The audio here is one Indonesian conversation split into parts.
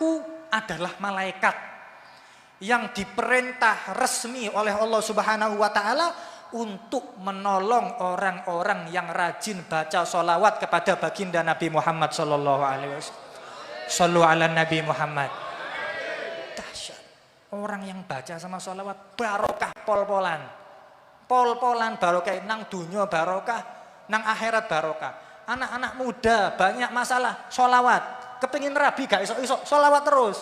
Aku adalah malaikat yang diperintah resmi oleh Allah Subhanahu wa taala untuk menolong orang-orang yang rajin baca sholawat kepada baginda Nabi Muhammad sallallahu alaihi wasallam. Shallu ala Nabi Muhammad. Dahsyat. Orang yang baca sama sholawat barokah pol-polan. Pol-polan barokah, nang dunya barokah, nang akhirat barokah. Anak-anak muda banyak masalah sholawat. Kepingin rabi gak iso-iso sholawat terus.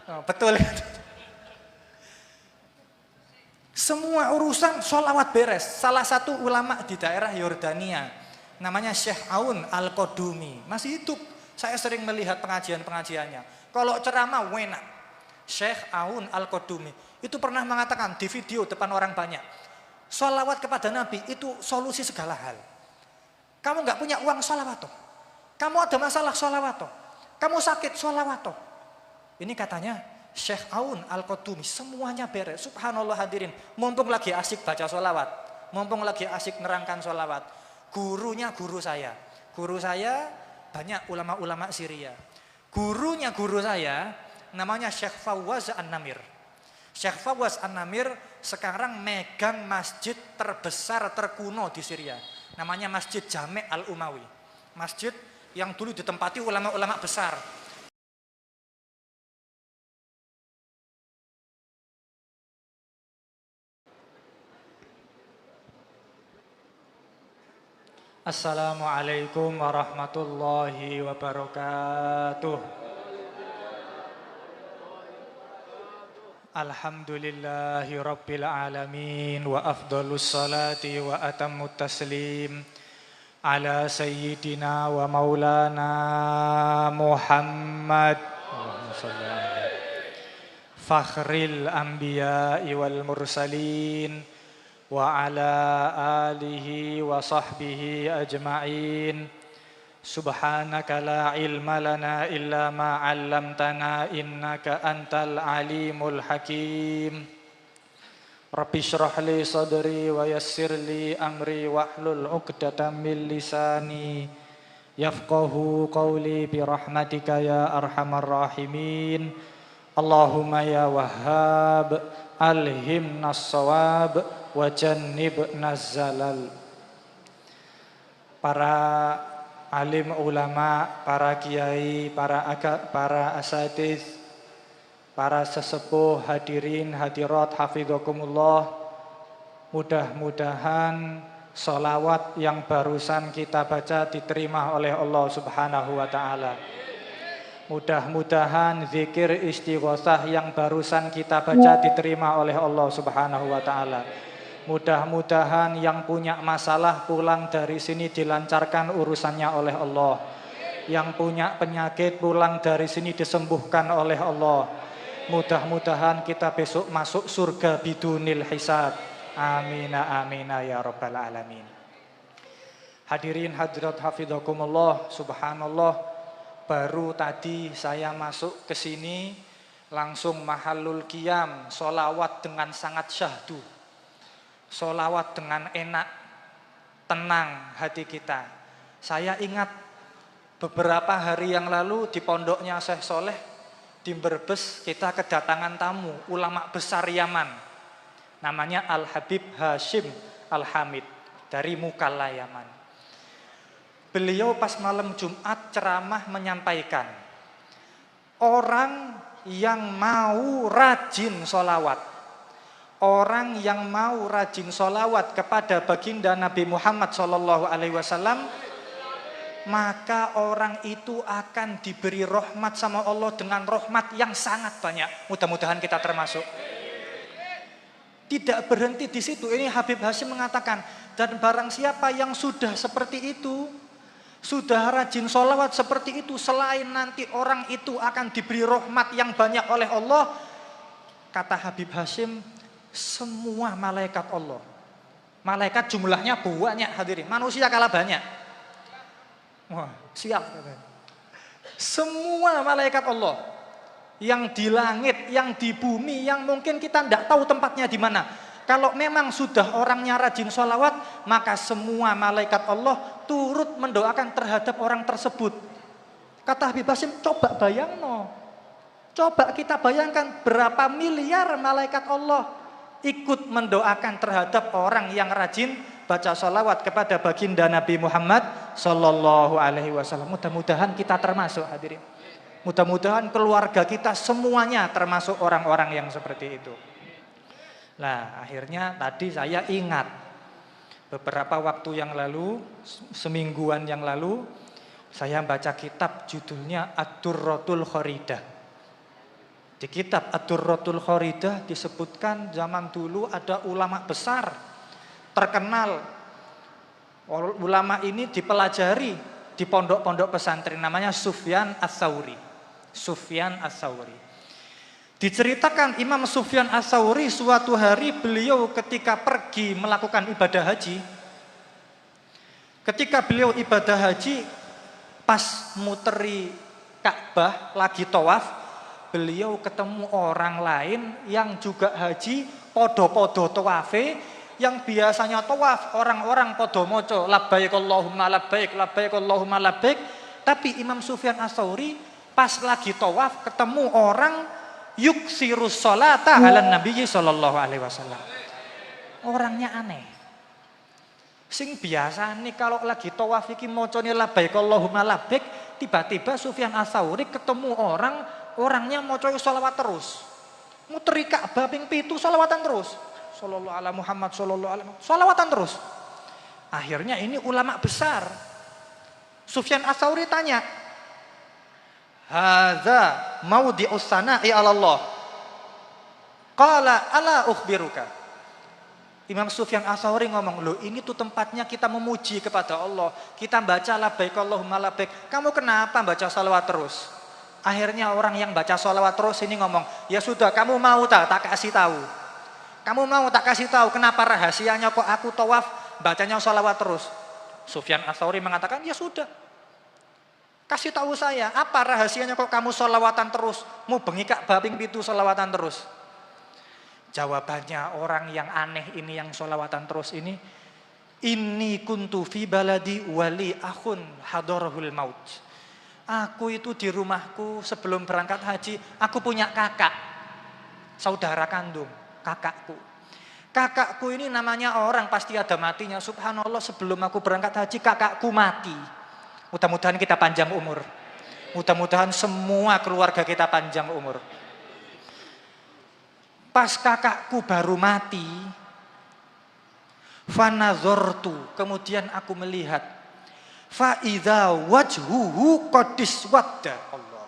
Oh, betul. Semua urusan sholawat beres. Salah satu ulama di daerah Yordania, namanya Syekh Aun Al-Qadumi, masih hidup. Saya sering melihat pengajian-pengajiannya. Kalau ceramah enak. Syekh Aun Al-Qadumi itu pernah mengatakan di video depan orang banyak, sholawat kepada Nabi itu solusi segala hal. Kamu gak punya uang, sholawat toh. Kamu ada masalah, sholawat toh. Kamu sakit, sholawat toh. Ini katanya Syekh Aun Al-Qadumi, semuanya beres. Subhanallah hadirin, mumpung lagi asik baca sholawat, mumpung lagi asik nerangkan sholawat, gurunya guru saya banyak ulama-ulama Syria. Gurunya guru saya namanya Syekh Fawaz An-Namir. Syekh Fawaz An-Namir sekarang megang masjid terbesar terkuno di Syria, namanya Masjid Jami' Al-Umawi, masjid yang dulu ditempati ulama-ulama besar. Assalamualaikum warahmatullahi wabarakatuh. Alhamdulillahi rabbil alamin wa afdhalus salati wa atammut taslim ala sayyidina wa maulana Muhammad fakhril anbiya'i wal mursalin wa ala alihi wa sahbihi ajma'in. Subhanaka la ilma lana illa ma 'allamtana innaka antal alimul hakim. Rabbi shrah li sadri wa yassir li amri wahlul 'uqdatam min lisani yafqahu qawli bi rahmatika ya arhamar rahimin. Allahumma ya Wahhab alhimnas shawab wa jannibnaz zalal. Para alim ulama, para kiai, para asatidz, para sesepuh, hadirin hadirat hafidhakumullah, mudah-mudahan sholawat yang barusan kita baca diterima oleh Allah Subhanahu wa taala. Mudah-mudahan zikir istighosah yang barusan kita baca diterima oleh Allah Subhanahu wa taala. Mudah-mudahan yang punya masalah pulang dari sini dilancarkan urusannya oleh Allah. Yang punya penyakit pulang dari sini disembuhkan oleh Allah. Mudah-mudahan kita besok masuk surga bidunil hisab. Amina amina ya rabbal alamin. Hadirin hadirat hafidhakumullah, subhanallah. Baru tadi saya masuk ke sini langsung mahallul qiyam, sholawat dengan sangat syahdu. Sholawat dengan enak, tenang hati kita. Saya ingat beberapa hari yang lalu di pondoknya Syekh Soleh di Brebes kita kedatangan tamu ulama besar Yaman. Namanya Al-Habib Hashim Al-Hamid dari Mukalla Yaman. Beliau pas malam Jumat ceramah menyampaikan, orang yang mau rajin sholawat, orang yang mau rajin sholawat kepada baginda Nabi Muhammad SAW, maka orang itu akan diberi rahmat sama Allah dengan rahmat yang sangat banyak. Mudah-mudahan kita termasuk. Tidak berhenti di situ. Ini Habib Hashim mengatakan, dan barang siapa yang sudah seperti itu, sudah rajin sholawat seperti itu, selain nanti orang itu akan diberi rahmat yang banyak oleh Allah, kata Habib Hashim, semua malaikat Allah, malaikat jumlahnya banyak hadirin, manusia kalah banyak. Wah, siap. Semua malaikat Allah yang di langit, yang di bumi, yang mungkin kita tidak tahu tempatnya di mana. Kalau memang sudah orangnya rajin sholawat, maka semua malaikat Allah turut mendoakan terhadap orang tersebut. Kata Habib Hasim, coba bayangno. Coba kita bayangkan berapa miliar malaikat Allah ikut mendoakan terhadap orang yang rajin baca sholawat kepada baginda Nabi Muhammad Sallallahu Alaihi Wasallam. Mudah-mudahan kita termasuk, hadirin. Mudah-mudahan keluarga kita semuanya termasuk orang-orang yang seperti itu. Nah, akhirnya tadi saya ingat beberapa waktu yang lalu, semingguan yang lalu, saya baca kitab judulnya Ad-Durratul Khoridah. Di kitab Ad-Durratul Khoridah disebutkan zaman dulu ada ulama besar, terkenal. Ulama ini dipelajari di pondok-pondok pesantren, namanya Sufyan Ats-Tsauri. Sufyan Ats-Tsauri. Diceritakan Imam Sufyan Ats-Tsauri suatu hari beliau ketika pergi melakukan ibadah haji. Ketika beliau ibadah haji, pas muteri Ka'bah lagi tawaf, beliau ketemu orang lain yang juga haji, podo-podo tawafe, yang biasanya tawaf orang-orang podo moco labbaik Allahumma labbaik, labbaik Allahumma labbaik, tapi Imam Sufyan Ats-Tsauri pas lagi tawaf ketemu orang yuksirus sholata ala Nabi sallallahu alaihi wasallam. Orangnya aneh. Sing biasa nih kalau lagi tawaf iki mocone labbaik Allahumma labbaik, tiba-tiba Sufyan Ats-Tsauri ketemu orangnya moco sholawat terus. Muteri Ka'bah ping 7 sholawatan terus. Sallallahu ala Muhammad sallallahu alaihi wasallam. Sholawatan terus. Akhirnya ini ulama besar. Sufyan Ats-Tsauri tanya, hadza maudhi'us sana'i 'ala Allah. Qala ala ukhbiruka. Imam Sufyan Ats-Tsauri ngomong, loh ini tuh tempatnya kita memuji kepada Allah. Kita baca labbaik Allahumma labbaik. Kamu kenapa baca salawat terus? Akhirnya orang yang baca salawat terus ini ngomong, ya sudah kamu mau tak kasih tahu. Kamu mau tak kasih tahu kenapa rahasianya kok aku tawaf bacanya salawat terus? Sufyan Ats-Tsauri mengatakan, ya sudah. Kasih tahu saya, apa rahasianya kok kamu sholawatan terus? Mau bengi Ka'bah ping 7 sholawatan terus? Jawabannya orang yang aneh ini yang sholawatan terus ini, inni kuntu fi baladi wali akhun hadarahul maut. Aku itu di rumahku sebelum berangkat haji, aku punya kakak, saudara kandung, kakakku. Kakakku ini namanya orang pasti ada matinya. Subhanallah, sebelum aku berangkat haji kakakku mati. Mudah-mudahan kita panjang umur. Mudah-mudahan semua keluarga kita panjang umur. Pas kakakku baru mati, fanazortu, kemudian aku melihat, faidha wajhuhu qadis wadda Allah.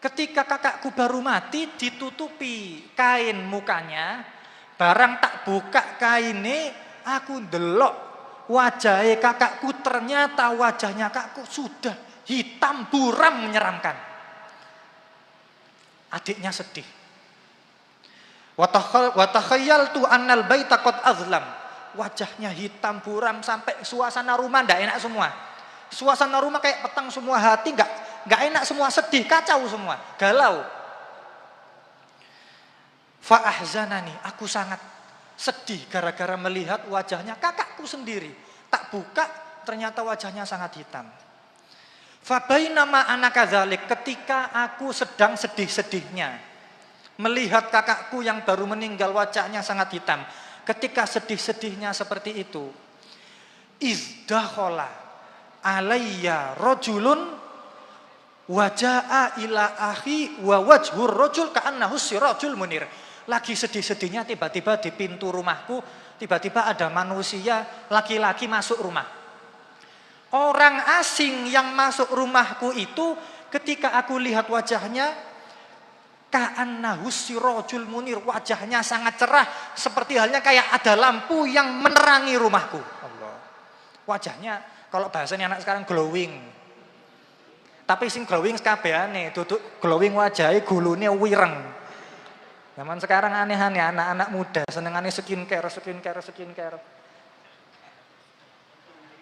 Ketika kakakku baru mati, ditutupi kain mukanya, barang tak buka kainnya, aku ndelok wajah kakakku, ternyata wajahnya kakakku sudah hitam buram menyeramkan. Adiknya sedih. Wa takhayyaltu annal baita qad azlam. Wajahnya hitam buram sampai suasana rumah enggak enak semua. Suasana rumah kayak petang semua, hati enggak enak semua, sedih, kacau semua, galau. Fa ahzanani, aku sangat sedih gara-gara melihat wajahnya kakakku sendiri. Tak buka, ternyata wajahnya sangat hitam. Fabainama ana kadzalik, ketika aku sedang sedih-sedihnya melihat kakakku yang baru meninggal wajahnya sangat hitam. Ketika sedih-sedihnya seperti itu, izdakhala alayya rajulun wajaa ila akhi wa wajhur rajul ka'annahu sirajul munir. Lagi sedih-sedihnya tiba-tiba di pintu rumahku, tiba-tiba ada manusia laki-laki masuk rumah. Orang asing yang masuk rumahku itu ketika aku lihat wajahnya, ka'annahu sirajul munir, wajahnya sangat cerah seperti halnya kayak ada lampu yang menerangi rumahku. Allah. Wajahnya kalau bahasanya anak sekarang glowing. Tapi sing glowing sekabehane, duduk glowing wajahe gulune wireng. Zaman sekarang aneh-aneh, anak-anak muda senengannya skincare.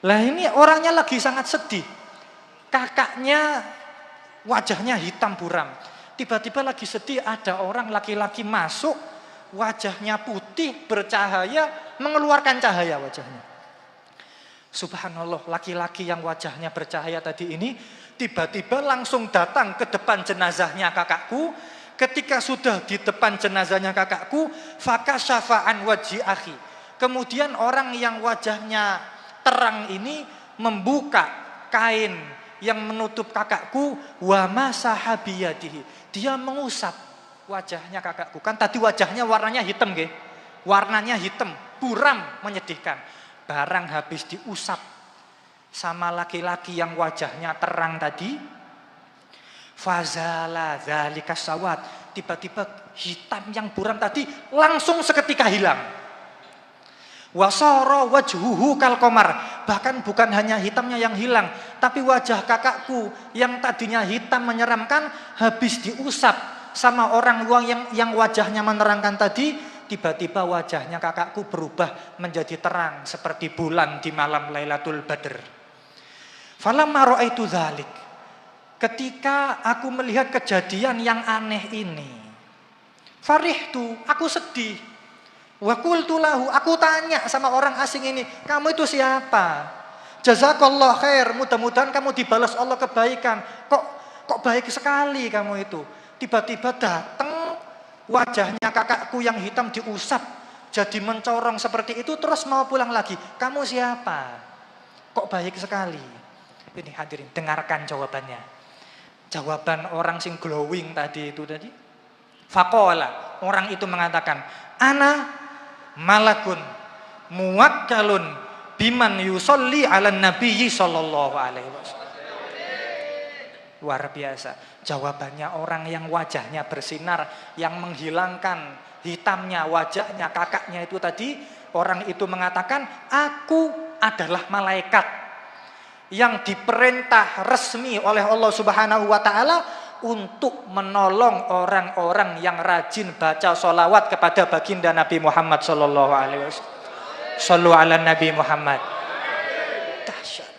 Lah ini orangnya lagi sangat sedih. Kakaknya wajahnya hitam buram. Tiba-tiba lagi sedih, ada orang laki-laki masuk, wajahnya putih, bercahaya, mengeluarkan cahaya wajahnya. Subhanallah, laki-laki yang wajahnya bercahaya tadi ini Tiba-tiba langsung datang ke depan jenazahnya kakakku. Ketika sudah di depan jenazahnya kakakku, fakasyafa an wajhi akhi. Kemudian orang yang wajahnya terang ini membuka kain yang menutup kakakku, wa masaha biyadihi. Dia mengusap wajahnya kakakku. Kan tadi wajahnya warnanya hitam nggih. Warnanya hitam, buram, menyedihkan. Barang habis diusap sama laki-laki yang wajahnya terang tadi, fazala dzalika sawat, tiba-tiba hitam yang buram tadi langsung seketika hilang. Wasara wajhuhu kal qamar, bahkan bukan hanya hitamnya yang hilang, tapi wajah kakakku yang tadinya hitam menyeramkan habis diusap sama orang yang wajahnya menerangkan tadi, tiba-tiba wajahnya kakakku berubah menjadi terang seperti bulan di malam Lailatul Badr. Falamma ra'aitu dzalik, ketika aku melihat kejadian yang aneh ini, farihtu, aku sedih. Wa qultu lahu, aku tanya sama orang asing ini, kamu itu siapa? Jazakallah khair, mudah-mudahan kamu dibalas Allah kebaikan. Kok baik sekali kamu itu. Tiba-tiba datang wajahnya kakakku yang hitam diusap jadi mencorong seperti itu, terus mau pulang lagi. Kamu siapa? Kok baik sekali. Ini hadirin, dengarkan jawabannya. Jawaban orang sing glowing tadi itu tadi. Faqala, orang itu mengatakan, ana malakun muwakkalun biman yusolli ala nabiyyi sallallahu alaihi wasallam. Luar biasa. Jawabannya orang yang wajahnya bersinar, yang menghilangkan hitamnya wajahnya kakaknya itu tadi. Orang itu mengatakan, aku adalah malaikat yang diperintah resmi oleh Allah Subhanahu wa ta'ala untuk menolong orang-orang yang rajin baca sholawat kepada baginda Nabi Muhammad sallallahu alaihi wasallam. Shallu ala Nabi Muhammad. Dahsyat.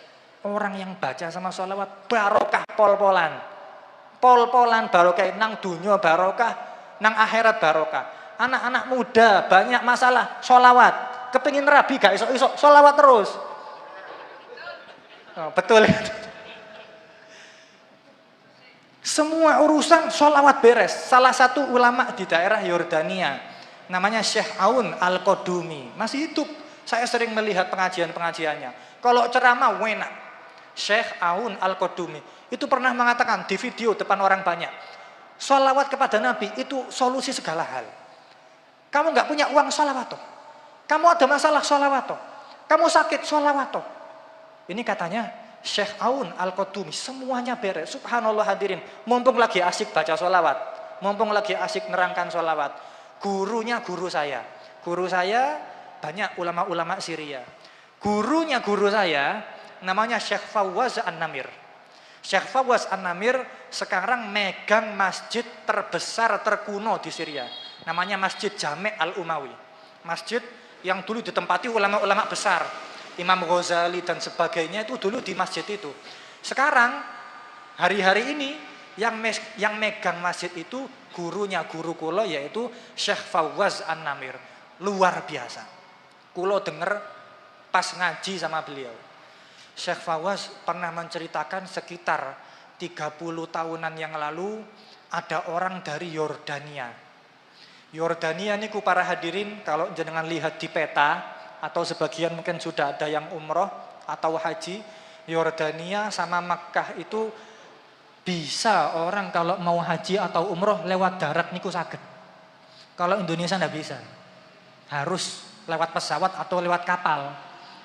Orang yang baca sama sholawat barokah pol-polan. Pol-polan barokah, nang dunya barokah, nang akhirat barokah. Anak-anak muda banyak masalah sholawat. Kepingin rabi gak iso-iso sholawat terus. Oh, betul. Semua urusan sholawat beres. Salah satu ulama di daerah Yordania, namanya Syekh Aun Al-Qadumi, masih hidup. Saya sering melihat pengajian-pengajiannya. Kalau ceramah enak. Syekh Aun Al-Qadumi itu pernah mengatakan di video depan orang banyak, sholawat kepada Nabi itu solusi segala hal. Kamu nggak punya uang, sholawat toh. Kamu ada masalah, sholawat toh. Kamu sakit, sholawat toh. Ini katanya Syekh Aun Al-Qadumi, semuanya beres. Subhanallah hadirin, mumpung lagi asik baca sholawat, mumpung lagi asik nerangkan sholawat, gurunya guru saya. Guru saya banyak ulama-ulama Syria. Gurunya guru saya namanya Syekh Fawaz An-Namir. Syekh Fawaz An-Namir sekarang megang masjid terbesar terkuno di Syria. Namanya Masjid Jami' Al-Umawi. Masjid yang dulu ditempati ulama-ulama besar. Imam Ghazali dan sebagainya itu dulu di masjid itu. Sekarang hari-hari ini yang megang masjid itu gurunya guru kula, yaitu Syekh Fawaz An-Namir. Luar biasa. Kula denger pas ngaji sama beliau. Syekh Fawaz pernah menceritakan sekitar 30 tahunan yang lalu ada orang dari Yordania. Yordania niku para hadirin kalau jenengan lihat di peta, atau sebagian mungkin sudah ada yang umroh atau haji, Yordania sama Makkah itu bisa orang kalau mau haji atau umroh lewat darat niku saged. Kalau Indonesia ndak bisa. Harus lewat pesawat atau lewat kapal.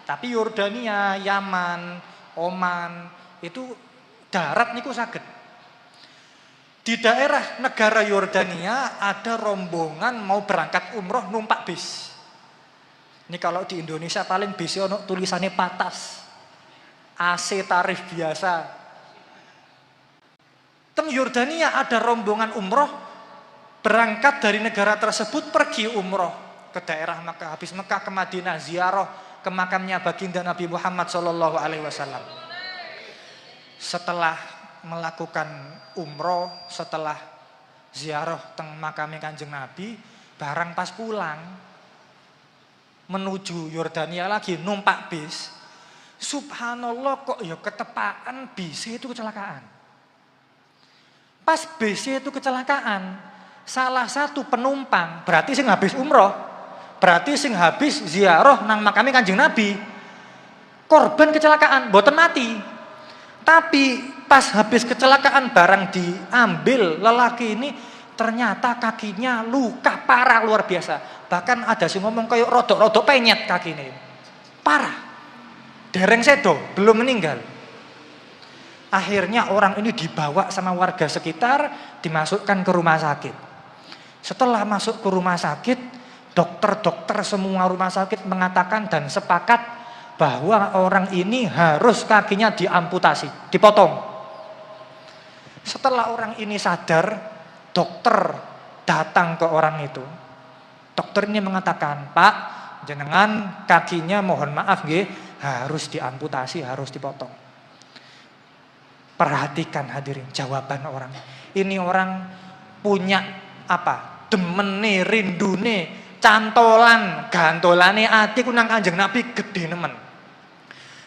Tapi Yordania, Yaman, Oman itu darat niku saged. Di daerah negara Yordania ada rombongan mau berangkat umroh numpak bis. Ini kalau di Indonesia paling bisa ono tulisannya patas. AC tarif biasa. Teng Yordania ada rombongan umroh berangkat dari negara tersebut pergi umroh ke daerah Makkah, habis Makkah ke Madinah ziarah ke makamnya baginda Nabi Muhammad sallallahu alaihi wasallam. Setelah melakukan umroh, setelah ziarah teng makamnya Kanjeng Nabi, barang pas pulang menuju Yordania lagi numpak bis, Subhanallah, kok ya ketepaan bis itu kecelakaan. Pas bis itu kecelakaan, salah satu penumpang, berarti sing habis umroh, berarti sing habis ziarah nang makame Kanjeng Nabi, korban kecelakaan, boten mati. Tapi pas habis kecelakaan barang diambil, lelaki ini ternyata kakinya luka parah luar biasa. Bahkan ada sing ngomong kayak rodok-rodok penyet kaki ini. Parah. Dereng sedo, belum meninggal. Akhirnya orang ini dibawa sama warga sekitar, dimasukkan ke rumah sakit. Setelah masuk ke rumah sakit, dokter-dokter semua rumah sakit mengatakan dan sepakat bahwa orang ini harus kakinya diamputasi, dipotong. Setelah orang ini sadar, dokter datang ke orang itu. Dokter ini mengatakan, "Pak, jenengan kakinya mohon maaf nggih, harus diamputasi, harus dipotong." Perhatikan hadirin jawaban orang. Ini orang punya apa? Demene, rindune, cantolan, gantolane ati ku nang Kanjeng Nabi gede nemen.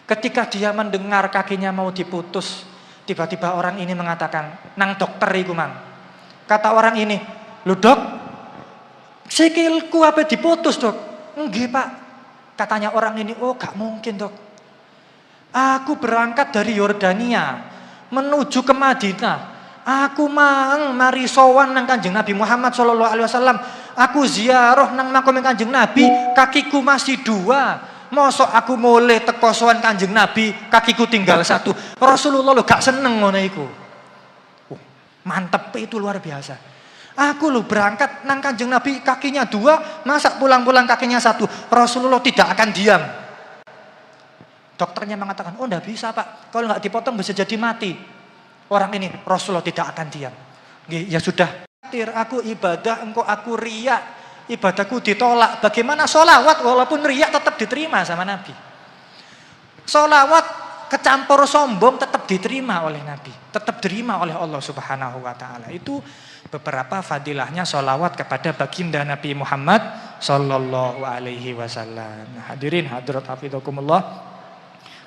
Ketika dia mendengar kakinya mau diputus, tiba-tiba orang ini mengatakan, "Nang dokter iku, Mang." Kata orang ini, "Lho, Dok, sikilku apa diputus, Dok?" "Nggih, Pak." Katanya orang ini, "Oh, gak mungkin, Dok. Aku berangkat dari Yordania menuju ke Madinah. Aku mari sowan nang Kanjeng Nabi Muhammad sallallahu alaihi wasallam. Aku ziarah nang makam Kanjeng Nabi, kakiku masih 2. Mosok aku mulai teko sowan Kanjeng Nabi, kakiku tinggal 1. Rasulullah lo gak seneng ngono iku." Mantep itu luar biasa. "Aku lo berangkat nang Kanjeng Nabi kakinya 2, masa pulang-pulang kakinya 1. Rasulullah tidak akan diam." Dokternya mengatakan, "Oh, enggak bisa, Pak. Kalau enggak dipotong bisa jadi mati." Orang ini, "Rasulullah tidak akan diam." "Ya sudah, aku ibadah, engkau aku riya, ibadahku ditolak. Bagaimana sholawat walaupun riya tetap diterima sama Nabi. Sholawat kecampur sombong tetap diterima oleh Nabi, tetap diterima oleh Allah Subhanahu wa taala." Itu beberapa fadilahnya sholawat kepada baginda Nabi Muhammad sallallahu alaihi wasallam. Hadirin hadirat hafizakumullah.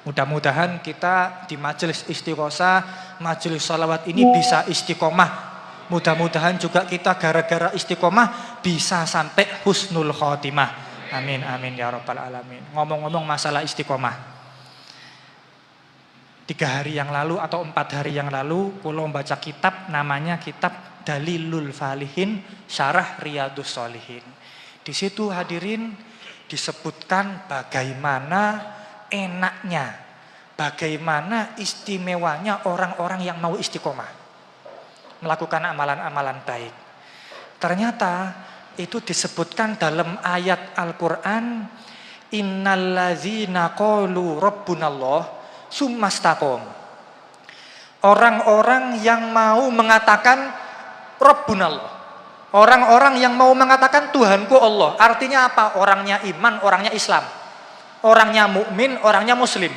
Mudah-mudahan kita di majelis istighosah, majelis sholawat ini bisa istiqomah. Mudah-mudahan juga kita gara-gara istiqomah bisa sampai husnul khotimah. Amin amin ya rabbal alamin. Ngomong-ngomong masalah istiqomah, 3 hari yang lalu atau 4 hari yang lalu kula membaca kitab namanya kitab Dalilul Falihin Syarah Riyadhus Shalihin. Di situ hadirin disebutkan bagaimana enaknya, bagaimana istimewanya orang-orang yang mau istiqomah melakukan amalan-amalan baik. Ternyata itu disebutkan dalam ayat Al-Qur'an, "Innallazina qalu rabbunallah tsumastaqom." Orang-orang yang mau mengatakan rabbunallah, orang-orang yang mau mengatakan Tuhanku Allah. Artinya apa? Orangnya iman, orangnya Islam. Orangnya mukmin, orangnya muslim.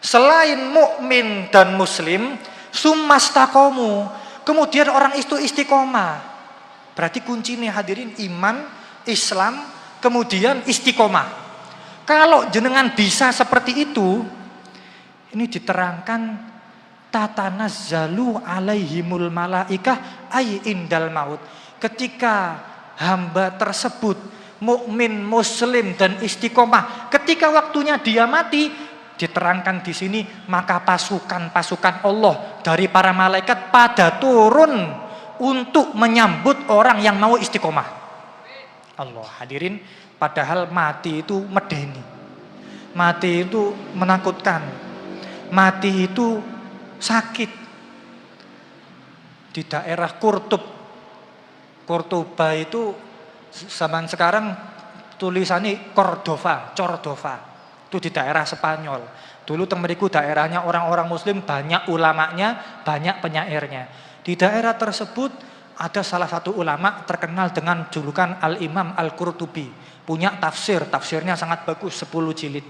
Selain mukmin dan muslim, sumastaqomu, kemudian orang itu istiqomah. Berarti kuncinya hadirin iman, Islam, kemudian istiqomah. Kalau jenengan bisa seperti itu, ini diterangkan tatanazzalu alaihimul malaikah ay indal maut. Ketika hamba tersebut mukmin, muslim dan istiqomah, ketika waktunya dia mati, diterangkan di sini, maka pasukan-pasukan Allah dari para malaikat pada turun untuk menyambut orang yang mau istiqomah. Allah, hadirin, padahal mati itu medeni. Mati itu menakutkan. Mati itu sakit. Di daerah Cordoba itu zaman sekarang tulisannya Cordova. Itu di daerah Spanyol. Dulu temeriku daerahnya orang-orang muslim, banyak ulamanya, banyak penyairnya. Di daerah tersebut ada salah satu ulama terkenal dengan julukan Al-Imam Al-Qurtubi. Punya tafsirnya sangat bagus, 10 jilid.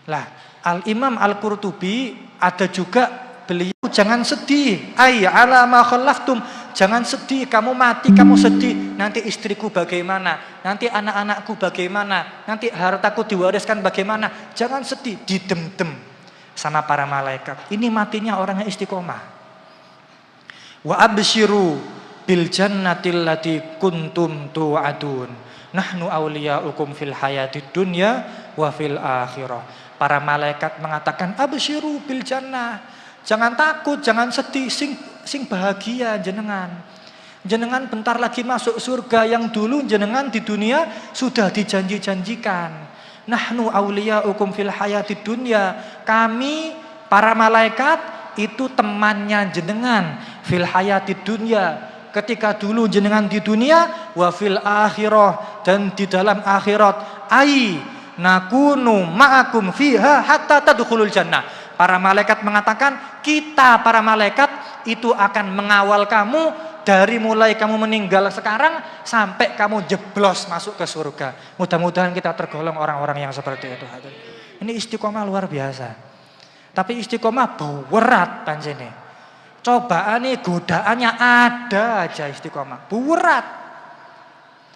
Lah, Al-Imam Al-Qurtubi ada juga beliau, "Jangan sedih, ay ala ma khallaftum, jangan sedih, kamu mati, kamu sedih. Nanti istriku bagaimana? Nanti anak-anakku bagaimana? Nanti hartaku diwariskan bagaimana? Jangan sedih, didem-dem sama para malaikat. Ini matinya orang yang istiqomah. Wa absyiru bil jannatil lati kuntum tu'adun. Nahnu awliya'ukum fil hayatid dunya wa fil akhirah. Para malaikat mengatakan absyiru bil jannah. Jangan takut, jangan sedih, sing bahagia jenengan. Jenengan bentar lagi masuk surga yang dulu jenengan di dunia sudah dijanji-janjikan. Nahnu awliya'ukum fil hayatid dunya. Kami para malaikat itu temannya jenengan fil hayatid dunya. Ketika dulu jenengan di dunia wa fil akhirah, dan di dalam akhirat. Nakunu ma'akum fiha hatta tadkhulul jannah. Para malaikat mengatakan, kita para malaikat itu akan mengawal kamu dari mulai kamu meninggal sekarang sampai kamu jeblos masuk ke surga. Mudah-mudahan kita tergolong orang-orang yang seperti itu. Ini istiqomah luar biasa. Tapi istiqomah berat panjene. Cobaan nih, godaannya ada aja istiqomah. Berat.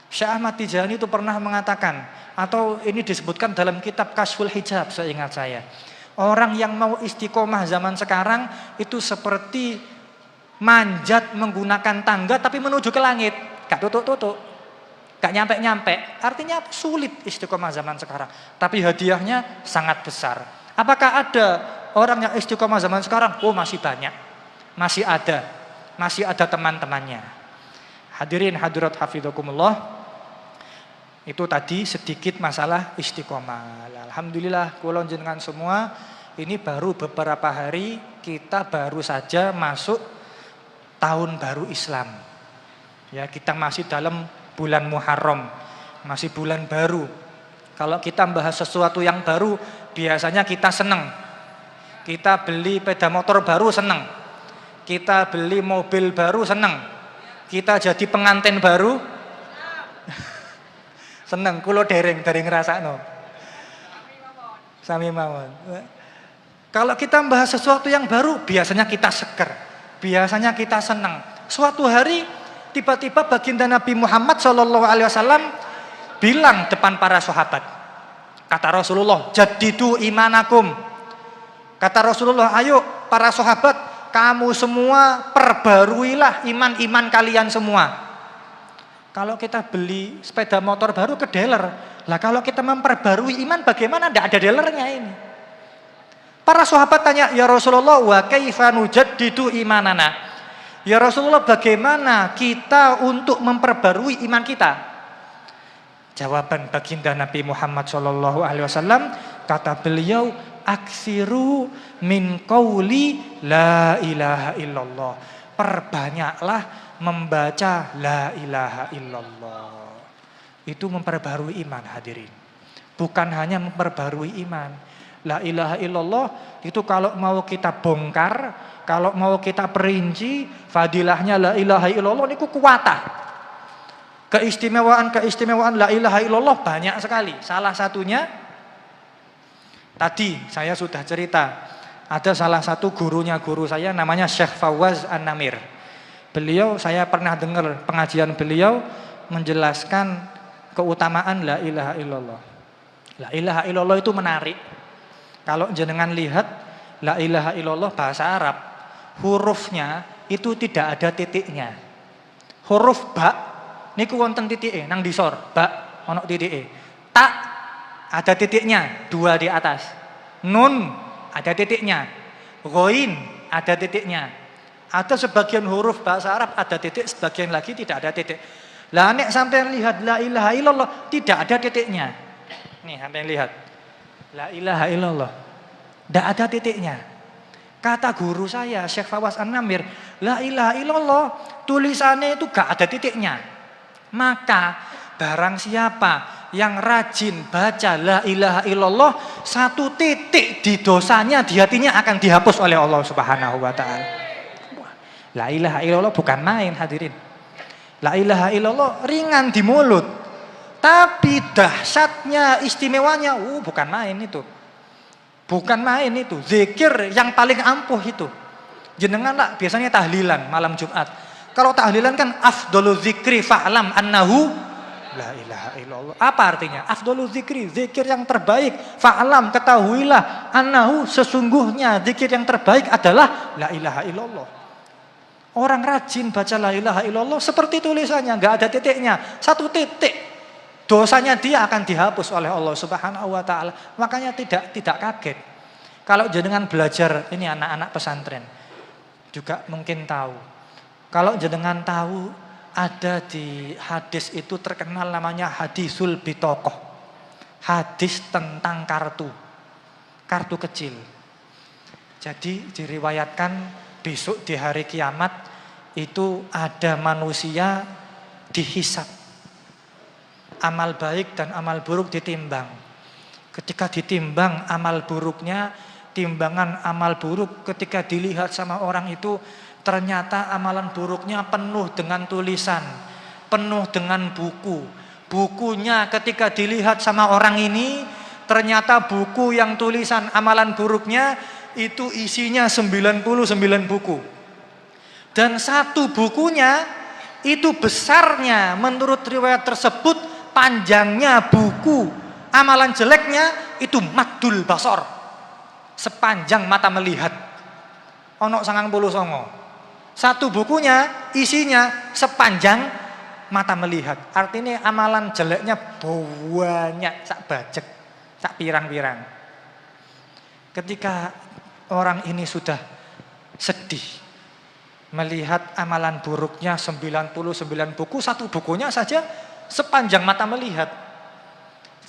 Syekh Ahmad Tijani itu pernah mengatakan, atau ini disebutkan dalam kitab Kashful Hijab seingat saya. Orang yang mau istiqomah zaman sekarang itu seperti manjat menggunakan tangga tapi menuju ke langit. Gak tutuk-tutuk, gak nyampe-nyampe. Artinya sulit istiqomah zaman sekarang. Tapi hadiahnya sangat besar. Apakah ada orang yang istiqomah zaman sekarang? Oh, masih banyak. Masih ada teman-temannya. Hadirin hadirat hafidhakumullah. Itu tadi sedikit masalah istiqomah. Alhamdulillah kula jenengan semua ini baru beberapa hari kita baru saja masuk tahun baru Islam. Ya, kita masih dalam bulan Muharram, masih bulan baru. Kalau kita bahas sesuatu yang baru, biasanya kita seneng. Kita beli sepeda motor baru seneng. Kita beli mobil baru seneng. Kita jadi pengantin baru seneng, kulo dereng ngrasakno. Sami mawon. Kalau kita membahas sesuatu yang baru, biasanya kita seger, biasanya kita senang. Suatu hari tiba-tiba baginda Nabi Muhammad SAW bilang depan para sahabat. Kata Rasulullah, jaddidu imanakum. Kata Rasulullah, ayo para sahabat, kamu semua perbaruilah iman-iman kalian semua. Kalau kita beli sepeda motor baru ke dealer, lah kalau kita memperbarui iman bagaimana? Tidak ada dealernya ini. Para sahabat tanya, ya Rasulullah, wa kaifa nujaddidu imanana? Ya Rasulullah, bagaimana kita untuk memperbarui iman kita? Jawaban baginda Nabi Muhammad SAW, kata beliau, aksiru min qauli la ilaha illallah. Perbanyaklah membaca la ilaha illallah. Itu memperbarui iman, hadirin. Bukan hanya memperbarui iman. La ilaha illallah itu kalau mau kita bongkar, kalau mau kita perinci, fadilahnya la ilaha illallah niku kuwatah. Keistimewaan la ilaha illallah banyak sekali. Salah satunya tadi saya sudah cerita, ada salah satu gurunya guru saya namanya Syekh Fawaz An-Namir. Beliau, saya pernah dengar pengajian beliau menjelaskan keutamaan la ilaha illallah. La ilaha illallah itu menarik. Kalau jenengan lihat la ilaha illallah bahasa Arab, hurufnya itu tidak ada titiknya. Huruf ba niku wonten titike nang disor, ba ono titike. Ta ada titiknya, 2 di atas. Nun ada titiknya. Ghain ada titiknya. Ada sebagian huruf bahasa Arab ada titik, sebagian lagi tidak ada titik. Lah nek sampean lihat la ilaha illallah tidak ada titiknya. Nih sampean lihat. La ilaha illallah. Tidak ada titiknya. Kata guru saya Syekh Fawaz An-Namir, la ilaha illallah tulisannya itu gak ada titiknya. Maka barang siapa yang rajin baca la ilaha illallah, 1 titik di dosanya di hatinya akan dihapus oleh Allah Subhanahu wa taala. La ilaha illallah bukan main, hadirin. La ilaha illallah ringan di mulut, tapi dahsyatnya, istimewanya, bukan main itu. Bukan main itu. Zikir yang paling ampuh itu. Jenengan lah biasanya tahlilan malam Jumat. Kalau tahlilan kan afdhalu dzikri fa'lam annahu la ilaha illallah. Apa artinya? Afdhalu dzikri, zikir yang terbaik. Fa'lam, ketahuilah, annahu, sesungguhnya zikir yang terbaik adalah la ilaha illallah. Orang rajin baca la ilaha illallah seperti tulisannya, enggak ada titiknya, satu titik. Dosanya dia akan dihapus oleh Allah Subhanahu wa taala. Makanya tidak kaget. Kalau jenengan belajar, ini anak-anak pesantren juga mungkin tahu. Kalau jenengan tahu ada di hadis itu terkenal namanya hadisul bitokoh. Hadis tentang kartu kecil. Jadi diriwayatkan besok di hari kiamat itu ada manusia dihisab. Amal baik dan amal buruk ditimbang. Ketika ditimbang amal buruknya, timbangan amal buruk ketika dilihat sama orang itu, ternyata amalan buruknya penuh dengan tulisan, penuh dengan buku. Bukunya ketika dilihat sama orang ini, ternyata buku yang tulisan amalan buruknya itu isinya 99 buku. Dan satu bukunya itu besarnya menurut riwayat tersebut panjangnya buku amalan jeleknya itu maddul basor, sepanjang mata melihat. Ono 99. Satu bukunya isinya sepanjang mata melihat. Artinya amalan jeleknya banyak, sak bajek, sak pirang-pirang. Ketika orang ini sudah sedih melihat amalan buruknya 99 buku, satu bukunya saja sepanjang mata melihat,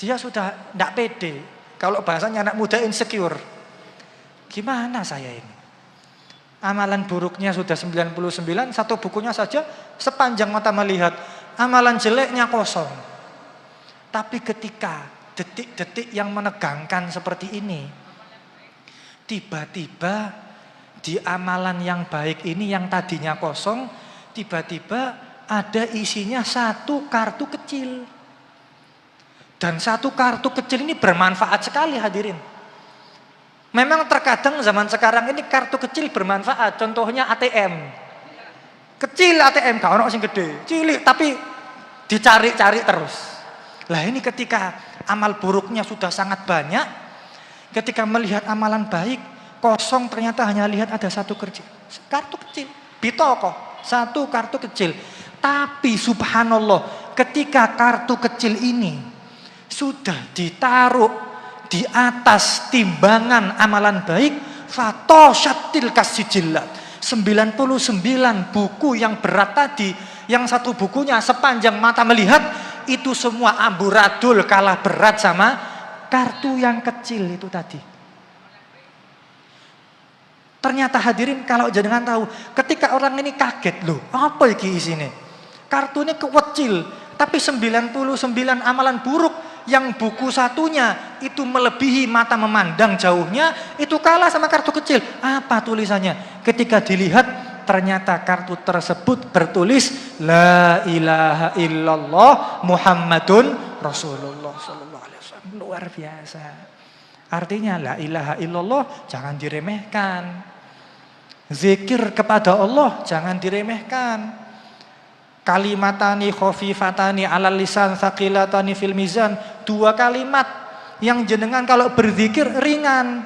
dia sudah tidak pede. Kalau bahasanya anak muda insecure, gimana saya ini? Amalan buruknya sudah 99, satu bukunya saja sepanjang mata melihat, amalan jeleknya kosong. Tapi ketika detik-detik yang menegangkan seperti ini, tiba-tiba di amalan yang baik ini yang tadinya kosong, tiba-tiba ada isinya satu kartu kecil. Dan satu kartu kecil ini bermanfaat sekali hadirin. Memang terkadang zaman sekarang ini kartu kecil bermanfaat. Contohnya ATM. Kecil ATM, gak ono sing gede, cilik tapi dicari-cari terus. Lah ini ketika amal buruknya sudah sangat banyak, ketika melihat amalan baik kosong, ternyata hanya lihat ada satu kartu kecil, bitokoh, satu kartu kecil. Tapi subhanallah, ketika kartu kecil ini sudah ditaruh di atas timbangan amalan baik, fatoshatil kasijillat, 99 buku yang berat tadi, yang satu bukunya sepanjang mata melihat, itu semua amburadul kalah berat sama kartu yang kecil itu tadi. Ternyata hadirin, kalau jenengan tahu, ketika orang ini kaget, loh apa iki isine? Kartunya kecil, tapi 99 amalan buruk yang buku satunya itu melebihi mata memandang jauhnya, itu kalah sama kartu kecil. Apa tulisannya? Ketika dilihat, ternyata kartu tersebut bertulis La ilaha illallah Muhammadun Rasulullah sallallahu alaihi wasallam. Luar biasa. Artinya la ilaha illallah jangan diremehkan. Zikir kepada Allah jangan diremehkan. Kalimatani khafifatani alal lisan tsaqilatani fil mizan. Dua kalimat yang jenengan kalau berzikir ringan.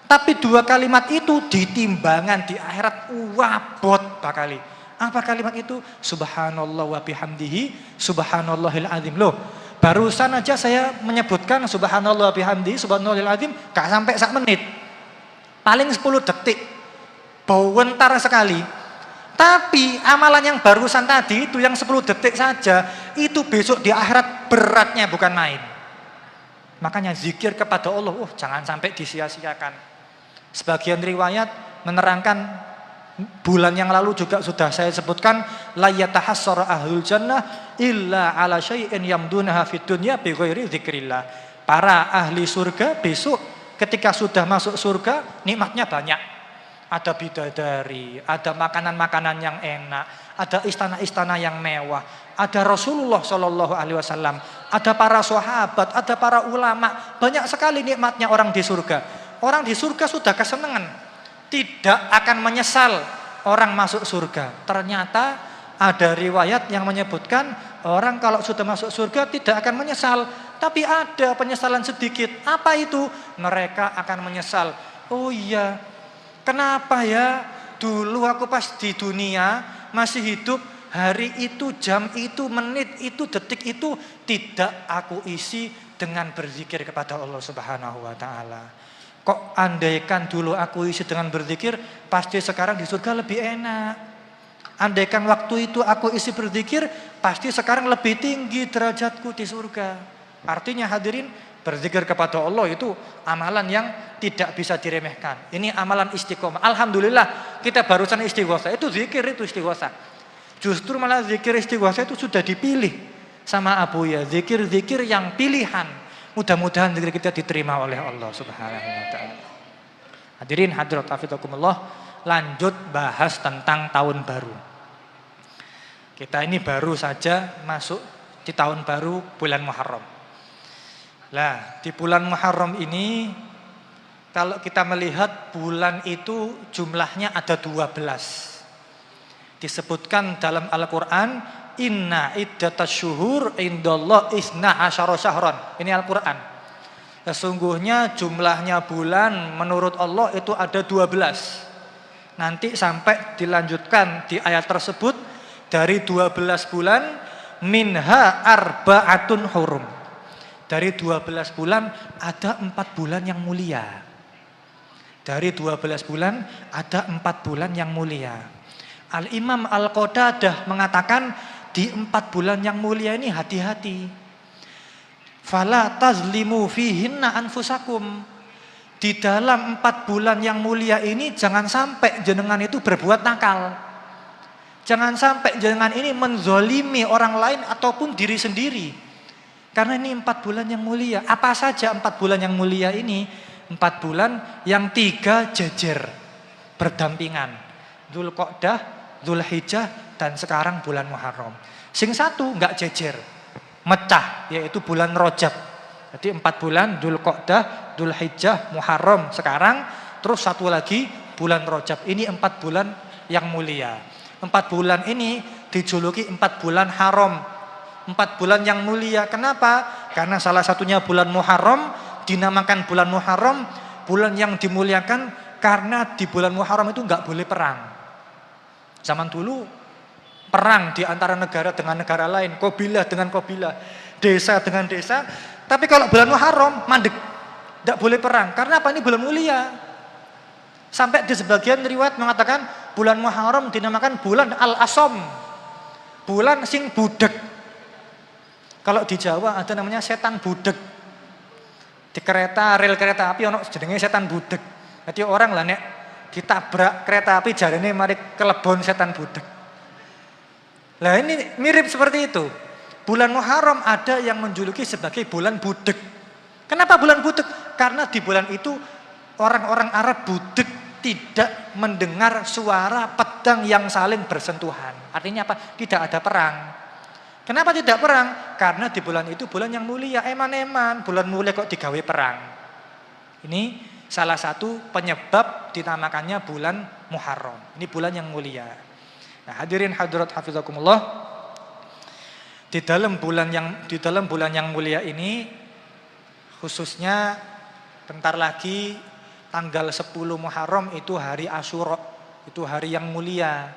Tapi dua kalimat itu ditimbangan di akhirat wabot bakali. Apa kalimat itu? Subhanallah wa bihamdihi subhanallahil azim. Loh, barusan aja saya menyebutkan subhanallah bihamdi, subhanallahil azim, gak sampai 1 menit. Paling 10 detik. Bentar sekali. Tapi amalan yang barusan tadi itu yang 10 detik saja, itu besok di akhirat beratnya bukan main. Makanya zikir kepada Allah, jangan sampai disia-siakan. Sebagian riwayat menerangkan, bulan yang lalu juga sudah saya sebutkan, la yatahassara ahlul jannah illa ala syai'in yamdunaha fid dunya bi ghairi dzikrillah. Para ahli surga besok ketika sudah masuk surga nikmatnya banyak. Ada bidadari, ada makanan-makanan yang enak, ada istana-istana yang mewah, ada Rasulullah Shallallahu Alaihi Wasallam, ada para sahabat, ada para ulama, banyak sekali nikmatnya orang di surga. Orang di surga sudah kesenangan, tidak akan menyesal orang masuk surga. Ternyata ada riwayat yang menyebutkan orang kalau sudah masuk surga tidak akan menyesal. Tapi ada penyesalan sedikit. Apa itu? Mereka akan menyesal. Oh iya, kenapa ya dulu aku pas di dunia masih hidup, hari itu, jam itu, menit itu, detik itu tidak aku isi dengan berzikir kepada Allah Subhanahu wa taala. Kok andaikan dulu aku isi dengan berzikir, pasti sekarang di surga lebih enak. Andaikan waktu itu aku isi berzikir, pasti sekarang lebih tinggi derajatku di surga. Artinya hadirin, berzikir kepada Allah itu amalan yang tidak bisa diremehkan. Ini amalan istiqomah. Alhamdulillah kita barusan istighosah, itu zikir, itu istighosah. Justru malah zikir istighosah itu sudah dipilih sama Abu Ya, zikir-zikir yang pilihan. Mudah-mudahan zikir kita diterima oleh Allah Subhanahu wa taala. Hadirin hadirat hafizakumullah, lanjut bahas tentang tahun baru. Kita ini baru saja masuk di tahun baru bulan Muharram. Lah, di bulan Muharram ini kalau kita melihat bulan itu jumlahnya ada 12. Disebutkan dalam Al-Qur'an, inna iddatasyuhur indallah isna asyara syahran. Ini Al-Quran. Sesungguhnya jumlahnya bulan menurut Allah itu ada 12. Nanti sampai dilanjutkan di ayat tersebut, dari 12 bulan minha arba'atun hurum. Dari 12 bulan ada 4 bulan yang mulia. Dari 12 bulan ada 4 bulan yang mulia. Al-Imam Al-Qatadah mengatakan, di 4 bulan yang mulia ini hati-hati. Fala tazlimu fihinna anfusakum. Di dalam 4 bulan yang mulia ini jangan sampai jenengan itu berbuat nakal. Jangan sampai jenengan ini menzolimi orang lain ataupun diri sendiri. Karena ini 4 bulan yang mulia. Apa saja 4 bulan yang mulia ini? 4 bulan yang 3 jejer berdampingan. Dzulqa'dah, Dzulhijjah, dan sekarang bulan Muharram. Sing satu enggak jejer, mecah, yaitu bulan Rajab. Jadi 4 bulan, Dzulqa'dah, Dzulhijjah, Muharram sekarang, terus satu lagi bulan Rajab. Ini 4 bulan yang mulia. 4 bulan ini dijuluki 4 bulan haram. 4 bulan yang mulia. Kenapa? Karena salah satunya bulan Muharram dinamakan bulan Muharram, bulan yang dimuliakan karena di bulan Muharram itu enggak boleh perang. Zaman dulu perang di antara negara dengan negara lain, qabilah dengan qabilah, desa dengan desa. Tapi kalau bulan Muharram mandek, tidak boleh perang. Karena apa? Ini bulan mulia. Sampai di sebagian riwayat mengatakan bulan Muharram dinamakan bulan Al-Asam, bulan sing budek. Kalau di Jawa ada namanya setan budek. Di kereta, rel kereta api ono jenenge setan budek. Jadi orang lah nek ditabrak kereta api jarene mari kelebon setan budek. Lah ini mirip seperti itu. Bulan Muharram ada yang menjuluki sebagai bulan budek. Kenapa bulan budek? Karena di bulan itu orang-orang Arab budek tidak mendengar suara pedang yang saling bersentuhan. Artinya apa? Tidak ada perang. Kenapa tidak perang? Karena di bulan itu bulan yang mulia, eman-eman. Bulan mulia kok digawe perang. Ini salah satu penyebab dinamakannya bulan Muharram. Ini bulan yang mulia. Nah, hadirin hadirat hafizakumullah. Di dalam bulan yang mulia ini khususnya bentar lagi tanggal 10 Muharram itu hari Asyura, itu hari yang mulia.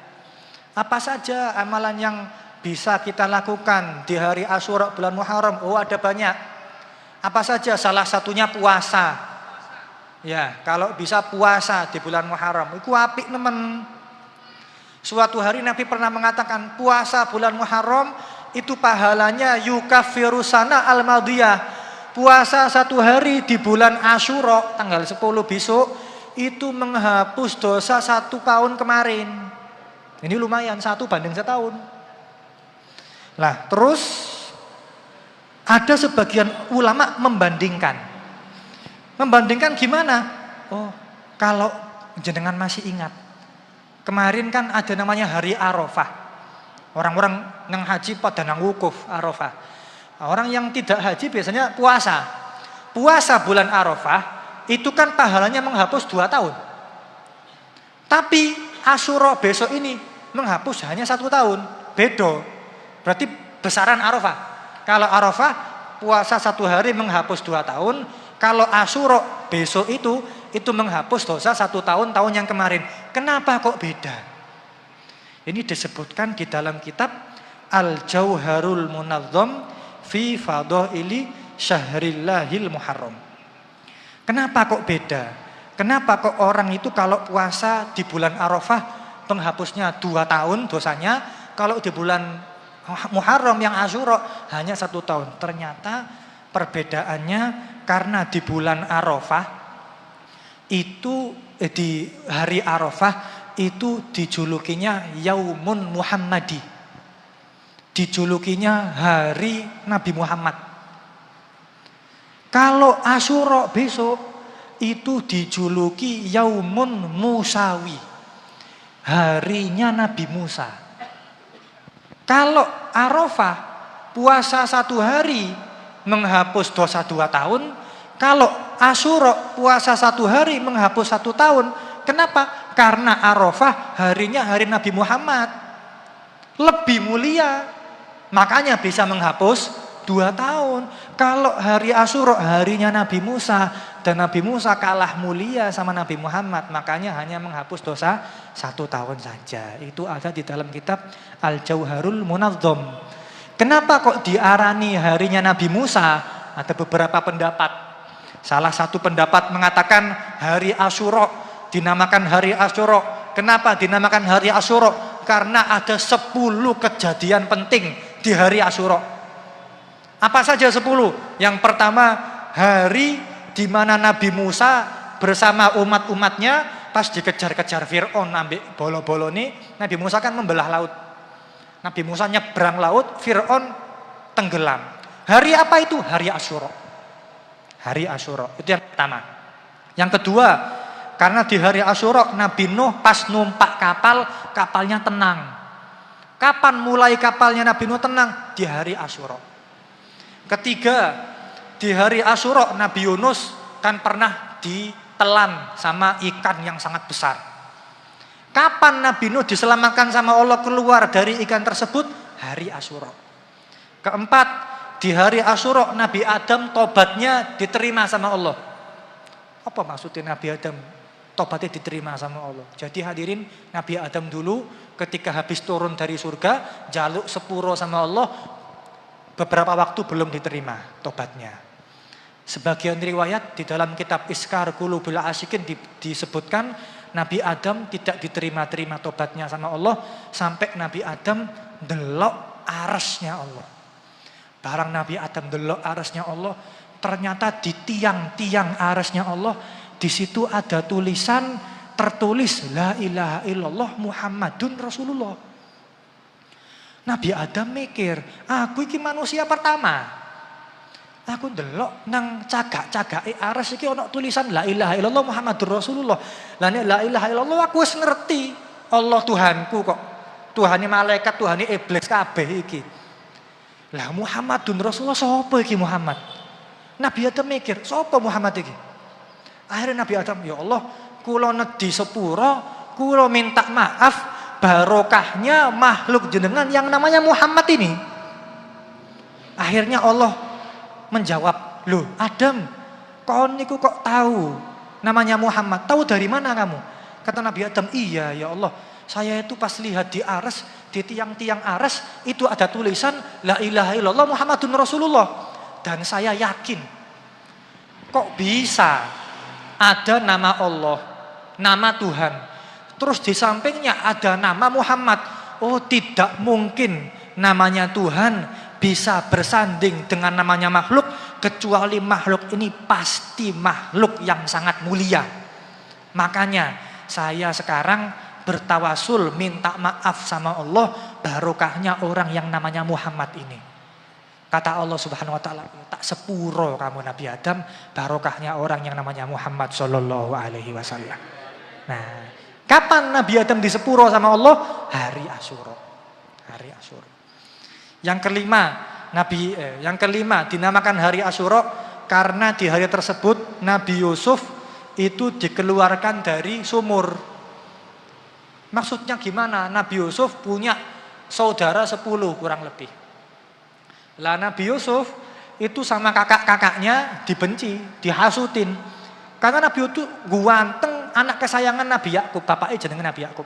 Apa saja amalan yang bisa kita lakukan di hari Asyura bulan Muharram? Oh, ada banyak. Apa saja? Salah satunya puasa. Ya, kalau bisa puasa di bulan Muharram, itu apik nemen. Suatu hari Nabi pernah mengatakan puasa bulan Muharram itu pahalanya yukaffiru sana al-madiyah. Puasa 1 hari di bulan Asyura tanggal 10 besok itu menghapus dosa 1 tahun kemarin. Ini lumayan, 1 banding 1 tahun. Nah, terus ada sebagian ulama membandingkan. Membandingkan gimana? Oh, kalau jenengan masih ingat, kemarin kan ada namanya hari Arafah. Orang-orang yang haji pada nang wukuf Arafah. Orang yang tidak haji biasanya puasa. Puasa bulan Arafah itu kan pahalanya menghapus 2 tahun. Tapi Asyura besok ini menghapus hanya 1 tahun. Beda. Berarti besaran Arafah. Kalau Arafah puasa 1 hari menghapus 2 tahun. Kalau Asyura besok itu menghapus dosa 1 tahun yang kemarin. Kenapa kok beda? Ini disebutkan di dalam kitab Al-Jauharul Munazzam fi Fadhaili Syahrillahil Muharram. Kenapa kok beda? Kenapa kok orang itu kalau puasa di bulan Arafah penghapusnya 2 tahun dosanya, kalau di bulan Muharram yang Asyura hanya 1 tahun? Ternyata perbedaannya karena di bulan Arafah itu di hari Arafah itu dijulukinya Yaumun Muhammadi. Dijulukinya hari Nabi Muhammad. Kalau Asyura besok itu dijuluki Yaumun Musawi. Harinya Nabi Musa. Kalau Arafah puasa 1 hari menghapus dosa 2 tahun. Kalau Asyura puasa 1 hari menghapus 1 tahun. Kenapa? Karena Arafah harinya hari Nabi Muhammad. Lebih mulia. Makanya bisa menghapus 2 tahun. Kalau hari Asyura harinya Nabi Musa. Dan Nabi Musa kalah mulia sama Nabi Muhammad. Makanya hanya menghapus dosa 1 tahun saja. Itu ada di dalam kitab Al-Jauharul Munazzam. Kenapa kok diarani harinya Nabi Musa? Ada beberapa pendapat. Salah satu pendapat mengatakan hari Asyura dinamakan hari Asyura. Kenapa dinamakan hari Asyura? Karena ada 10 kejadian penting di hari Asyura. Apa saja 10? Yang pertama, hari di mana Nabi Musa bersama umat-umatnya pas dikejar-kejar Fir'aun ambil bolo-bolo ini, Nabi Musa kan membelah laut. Nabi Musa nyebrang laut, Fir'aun tenggelam. Hari apa itu? Hari Asyura. Hari Asyura. Itu yang pertama. Yang kedua, karena di hari Asyura Nabi Nuh pas numpak kapal, kapalnya tenang. Kapan mulai kapalnya Nabi Nuh tenang? Di hari Asyura. Ketiga, di hari Asyura Nabi Yunus kan pernah ditelan sama ikan yang sangat besar. Kapan Nabi Nuh diselamatkan sama Allah keluar dari ikan tersebut? Hari Asyura. Keempat, di hari Asyura Nabi Adam tobatnya diterima sama Allah. Apa maksudnya Nabi Adam tobatnya diterima sama Allah? Jadi hadirin, Nabi Adam dulu ketika habis turun dari surga jaluk sepuro sama Allah, beberapa waktu belum diterima tobatnya. Sebagian riwayat di dalam kitab Iskar Qulubil Asyikin disebutkan Nabi Adam tidak diterima-terima tobatnya sama Allah sampai Nabi Adam delok arasnya Allah. Barang Nabi Adam delok arasnya Allah, ternyata di tiang-tiang arasnya Allah di situ ada tulisan tertulis La ilaha illallah Muhammadun Rasulullah. Nabi Adam mikir, aku iki manusia pertama. Aku ndelok nang cagak-cagake aras iki ana tulisan La ilaha illallah Muhammadur Rasulullah. Lah nek la ilaha illallah aku wis ngerti Allah Tuhanku kok. Tuhane malaikat, tuhane iblis kabeh iki. Lah Muhammadun Rasulullah sapa iki Muhammad? Nabi Adam mikir, sapa Muhammad iki? Akhirnya Nabi Adam, ya Allah, kula nedhi sepura, kula minta maaf barokahnya makhluk jenengan yang namanya Muhammad ini. Akhirnya Allah menjawab, loh Adam, kau niku kok tahu namanya Muhammad? Tahu dari mana kamu? Kata Nabi Adam, iya ya Allah, saya itu pas lihat di aras, di tiang-tiang aras itu ada tulisan La ilaha illallah Muhammadun Rasulullah. Dan saya yakin, kok bisa ada nama Allah, nama Tuhan, terus di sampingnya ada nama Muhammad. Oh, tidak mungkin namanya Tuhan bisa bersanding dengan namanya makhluk, kecuali makhluk ini pasti makhluk yang sangat mulia. Makanya saya sekarang bertawasul minta maaf sama Allah barokahnya orang yang namanya Muhammad ini. Kata Allah Subhanahu wa taala, tak sepuro kamu Nabi Adam barokahnya orang yang namanya Muhammad sallallahu alaihi wasallam. Nah, kapan Nabi Adam disepuro sama Allah? Hari Asyura. Hari Asyura. Yang kelima dinamakan hari Asyura karena di hari tersebut Nabi Yusuf itu dikeluarkan dari sumur. Maksudnya gimana? Nabi Yusuf punya saudara 10 kurang lebih. Lah Nabi Yusuf itu sama kakak-kakaknya dibenci, dihasutin. Karena Nabi Yusuf ganteng, anak kesayangan Nabi Yakub, bapaknya jenenge Nabi Yakub.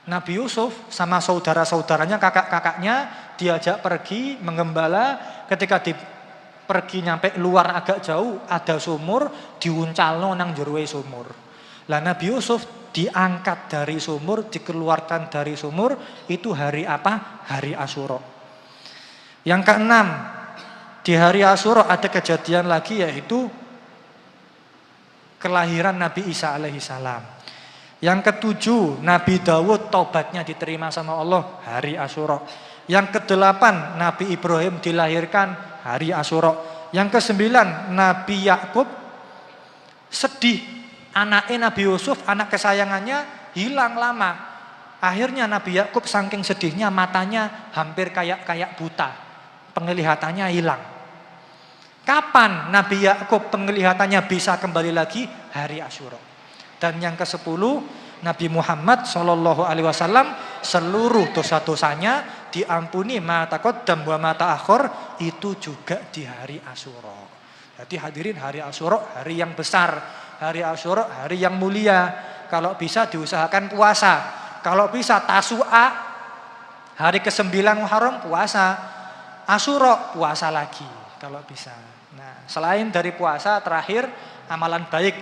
Nabi Yusuf sama saudara-saudaranya, kakak-kakaknya diajak pergi mengembala. Ketika pergi nyampe luar agak jauh, ada sumur, diuncalno nang jeroe sumur. Lah Nabi Yusuf diangkat dari sumur, dikeluarkan dari sumur, itu hari apa? Hari Asyura. Yang keenam, di hari Asyura ada kejadian lagi, yaitu kelahiran Nabi Isa alaihissalam. Yang ketujuh, Nabi Dawud tobatnya diterima sama Allah, hari Asyura. Yang kedelapan, Nabi Ibrahim dilahirkan, hari Asyura. Yang kesembilan, Nabi Yakub sedih, anaknya Nabi Yusuf, anak kesayangannya hilang lama. Akhirnya Nabi Yakub saking sedihnya matanya hampir kayak buta, penglihatannya hilang. Kapan Nabi Yakub penglihatannya bisa kembali lagi? Hari Asyura. Dan yang ke-10, Nabi Muhammad SAW seluruh dosa-dosanya diampuni, ma taqaddam wa ma ta'akhir, itu juga di hari Asyura. Jadi hadirin, hari Asyura hari yang besar, hari Asyura hari yang mulia. Kalau bisa diusahakan puasa. Kalau bisa Tasu'a, hari ke-9 Muharram puasa. Asyura puasa lagi kalau bisa. Nah, selain dari puasa, terakhir amalan baik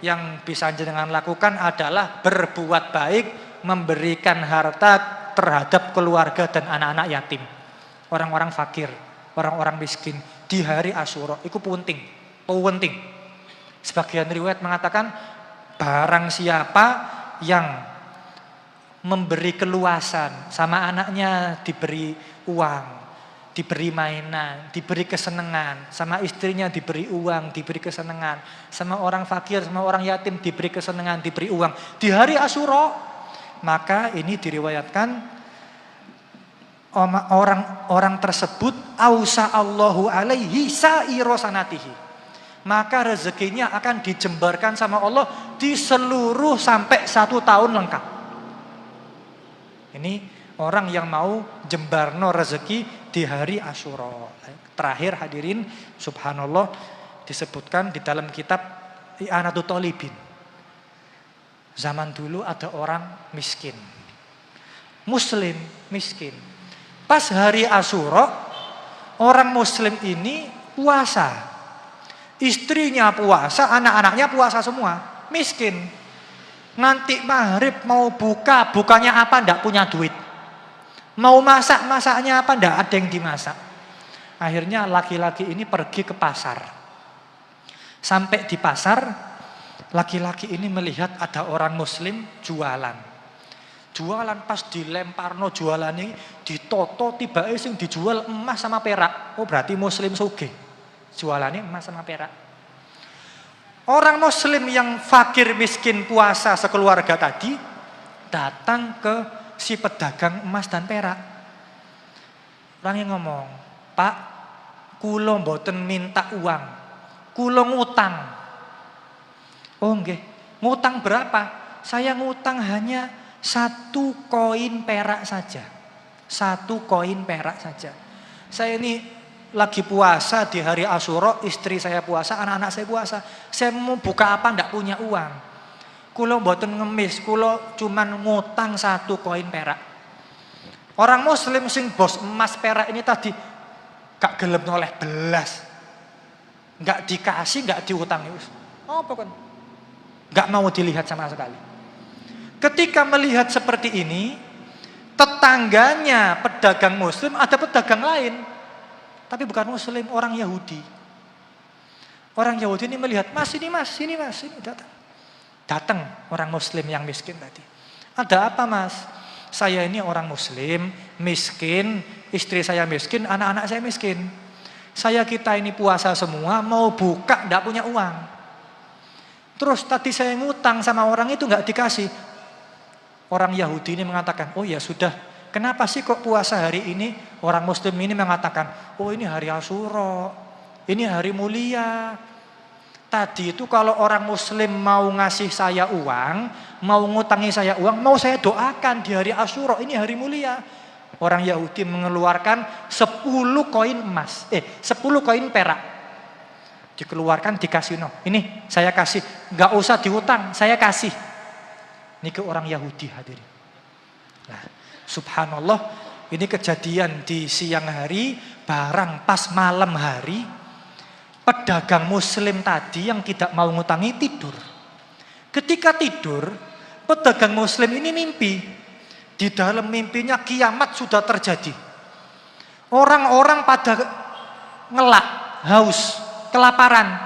yang bisa jenengan lakukan adalah berbuat baik, memberikan harta terhadap keluarga dan anak-anak yatim, orang-orang fakir, orang-orang miskin di hari Asyura. Itu penting. Sebagian riwayat mengatakan barang siapa yang memberi keluasan, sama anaknya diberi uang, diberi mainan, diberi kesenangan, sama istrinya diberi uang, diberi kesenangan, sama orang fakir, sama orang yatim diberi kesenangan, diberi uang di hari Asyura, maka ini diriwayatkan orang tersebut ausa Allahu alaihi sa'ira sanatihi, maka rezekinya akan dijembarkan sama Allah di seluruh sampai 1 tahun lengkap. Ini orang yang mau jembarno rezeki di hari Asyura. Terakhir hadirin, subhanallah, disebutkan di dalam kitab I'anatul Thalibin. Zaman dulu ada orang miskin, muslim miskin. Pas hari Asyura, orang muslim ini puasa. Istrinya puasa, anak-anaknya puasa semua, miskin. Nanti maghrib mau buka, bukanya apa? Ndak punya duit. Mau masak, masaknya apa? Ndak ada yang dimasak. Akhirnya laki-laki ini pergi ke pasar. Sampai di pasar, laki-laki ini melihat ada orang muslim jualan. Jualan, pas dilemparno jualan ini, ditoto tiba-tiba sing dijual emas sama perak. Oh berarti muslim sugih. Jualannya emas sama perak. Orang muslim yang fakir miskin puasa sekeluarga tadi datang ke si pedagang emas dan perak. Orang yang ngomong, "Pak, kula mboten minta uang, kula ngutang." "Oh nggih, ngutang berapa?" "Saya ngutang hanya 1 koin perak saja. 1 koin perak saja. Saya ini lagi puasa di hari Asyura, istri saya puasa, anak-anak saya puasa. Saya mau buka apa ndak punya uang. Kula mboten ngemis, kula cuman ngutang 1 koin perak." Orang muslim sing bos emas perak ini tadi gak gelem noleh belas. Gak dikasih, gak diutang. Apa kan? Gak mau dilihat sama sekali. Ketika melihat seperti ini, tetangganya pedagang muslim, ada pedagang lain. Tapi bukan muslim, orang Yahudi. Orang Yahudi ini melihat, mas ini datang. Datang orang muslim yang miskin tadi. "Ada apa mas?" "Saya ini orang muslim, miskin, istri saya miskin, anak-anak saya miskin. Kita ini puasa semua, mau buka nggak punya uang. Terus tadi saya ngutang sama orang itu nggak dikasih." Orang Yahudi ini mengatakan, "Oh ya sudah, kenapa sih kok puasa hari ini?" Orang muslim ini mengatakan, "Oh ini hari Asyura, ini hari mulia. Tadi itu kalau orang muslim mau ngasih saya uang, mau ngutangi saya uang, mau saya doakan di hari Asyura, ini hari mulia. Orang Yahudi mengeluarkan 10 koin emas, 10 koin perak. Dikeluarkan di kasino. Ini saya kasih, nggak usah diutang, saya kasih. Ini ke orang Yahudi hadirin. Nah, subhanallah, ini kejadian di siang hari, barang pas malam hari, pedagang muslim tadi yang tidak mau ngutangi tidur. Ketika tidur, pedagang muslim ini mimpi. Di dalam mimpinya kiamat sudah terjadi. Orang-orang pada ngelak, haus, kelaparan.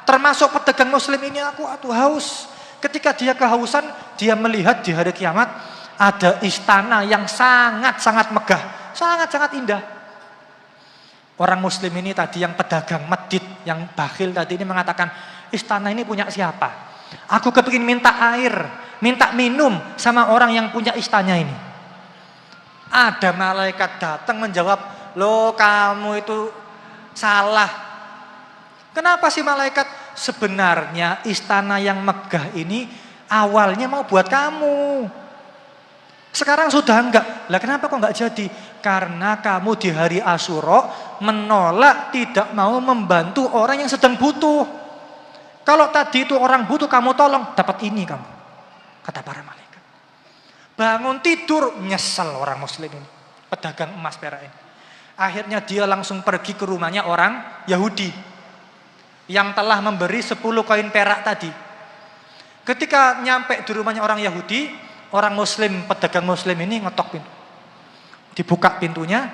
Termasuk pedagang muslim ini, aku haus. Ketika dia kehausan, dia melihat di hari kiamat ada istana yang sangat-sangat megah, sangat-sangat indah. Orang muslim ini tadi yang pedagang medit, yang bakhil tadi ini mengatakan, istana ini punya siapa? Aku kepingin minta air, minta minum sama orang yang punya istana ini. Ada malaikat datang menjawab, loh kamu itu salah. Kenapa sih malaikat? Sebenarnya istana yang megah ini awalnya mau buat kamu. Sekarang sudah enggak. Lah kenapa kok enggak jadi? Karena kamu di hari Asyura menolak, tidak mau membantu orang yang sedang butuh. Kalau tadi itu orang butuh kamu tolong, dapat ini kamu. Kata para malaikat. Bangun tidur, nyesel orang muslim ini. Pedagang emas perak ini. Akhirnya dia langsung pergi ke rumahnya orang Yahudi. Yang telah memberi 10 koin perak tadi. Ketika nyampe di rumahnya orang Yahudi, orang muslim, pedagang muslim ini ngetok pintu. Dibuka pintunya.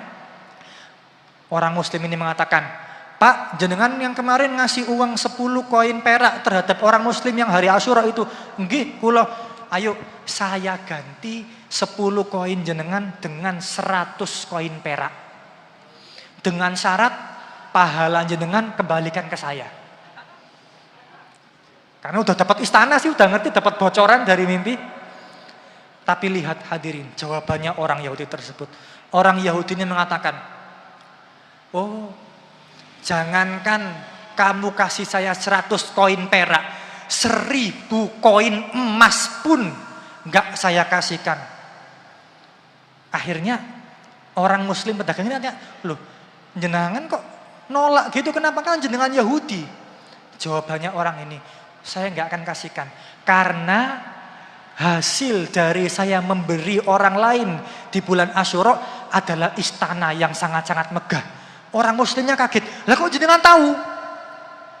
Orang muslim ini mengatakan, Pak, jenengan yang kemarin ngasih uang 10 koin perak terhadap orang muslim yang hari Asyura itu. Nggih, kula, ayo saya ganti 10 koin jenengan dengan 100 koin perak. Dengan syarat pahala jenengan kembalikan ke saya. Karena udah dapat istana sih, udah ngerti, dapat bocoran dari mimpi. Tapi lihat hadirin, jawabannya orang Yahudi tersebut. Orang Yahudi ini mengatakan, oh, jangankan kamu kasih saya 100 koin perak, 1000 koin emas pun enggak saya kasihkan. Akhirnya orang muslim pedagang ini tanya, loh jenengan kok nolak gitu, kenapa kan jenengan Yahudi? Jawabannya orang ini, saya enggak akan kasihkan. Karena hasil dari saya memberi orang lain di bulan Asyura adalah istana yang sangat-sangat megah. Orang muslimnya kaget. Lah kok jenengan tahu?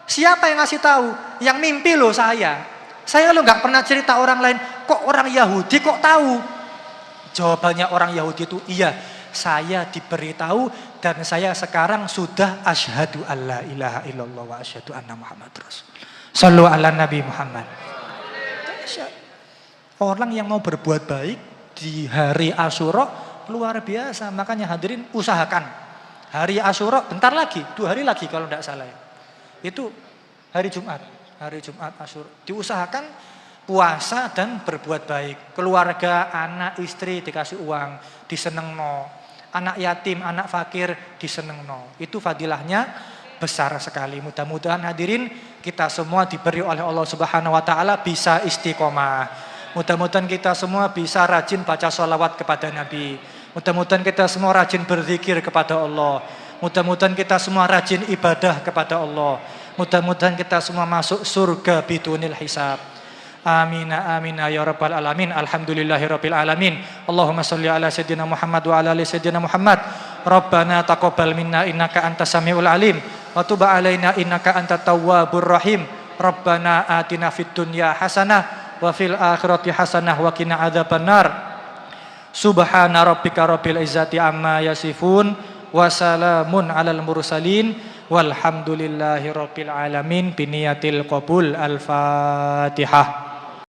Siapa yang ngasih tahu? Yang mimpi loh saya. Saya lo nggak pernah cerita orang lain. Kok orang Yahudi kok tahu? Jawabannya orang Yahudi itu, iya, saya diberitahu dan saya sekarang sudah asyhadu alla ilaha illallah wa asyhadu anna Muhammad Rasul. Shallu ala Nabi Muhammad. Orang yang mau berbuat baik di hari Asyura luar biasa. Makanya hadirin usahakan. Hari Asyura bentar lagi, 2 hari lagi kalau tidak salah ya. Itu hari Jumat Asyura. Diusahakan puasa dan berbuat baik. Keluarga, anak, istri dikasih uang, disenengno. Anak yatim, anak fakir disenengno. Itu fadilahnya besar sekali. Mudah-mudahan hadirin kita semua diberi oleh Allah Subhanahu wa taala bisa istiqomah. Mudah-mudahan kita semua bisa rajin baca sholawat kepada Nabi. Mudah-mudahan kita semua rajin berzikir kepada Allah. Mudah-mudahan kita semua rajin ibadah kepada Allah. Mudah-mudahan kita semua masuk surga bidunil hisab. Amin amin ya rabbal alamin. Alhamdulillahirabbil alamin. Allahumma shalli ala sayyidina Muhammad wa ala ali sayyidina Muhammad. Rabbana taqabbal minna innaka antas samiul alim wa tub alaina innaka antat tawwabur rahim. Rabbana atina fid dunya hasanah wa fil akhirati hasanah wa qina adzabannar. Subhana rabbika rabbil izzati amma yasifun wa salamun alal mursalin walhamdulillahi rabbil alamin biniyatil qabul. Al-Fatihah.